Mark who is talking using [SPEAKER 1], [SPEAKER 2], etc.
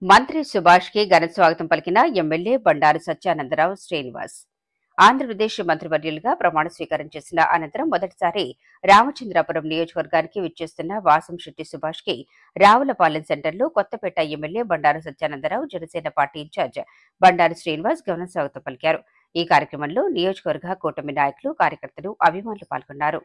[SPEAKER 1] మంత్రి సుభాష్ కి ఘన స్వాగతం పలికిన ఎమ్మెల్యే బండారు సత్యానందరావు శ్రీనివాస్. ఆంధ్రప్రదేశ్ మంత్రివర్యులుగా ప్రమాణ స్వీకారం చేసిన అనంతరం మొదటిసారి రామచంద్రాపురం నియోజకవర్గానికి విచ్చేస్తున్న వాసంశెట్టి సుభాష్ కి రావులపాలెం సెంటర్లో Kothapeta MLA Bandaru Satyanandarao, Janasena party in charge Bandaru Srinivas ఘన స్వాగతం పలికారు. ఈ కార్యక్రమంలో నియోజకవర్గ కూటమి నాయకులు, కార్యకర్తలు, అభిమానులు పాల్గొన్నారు.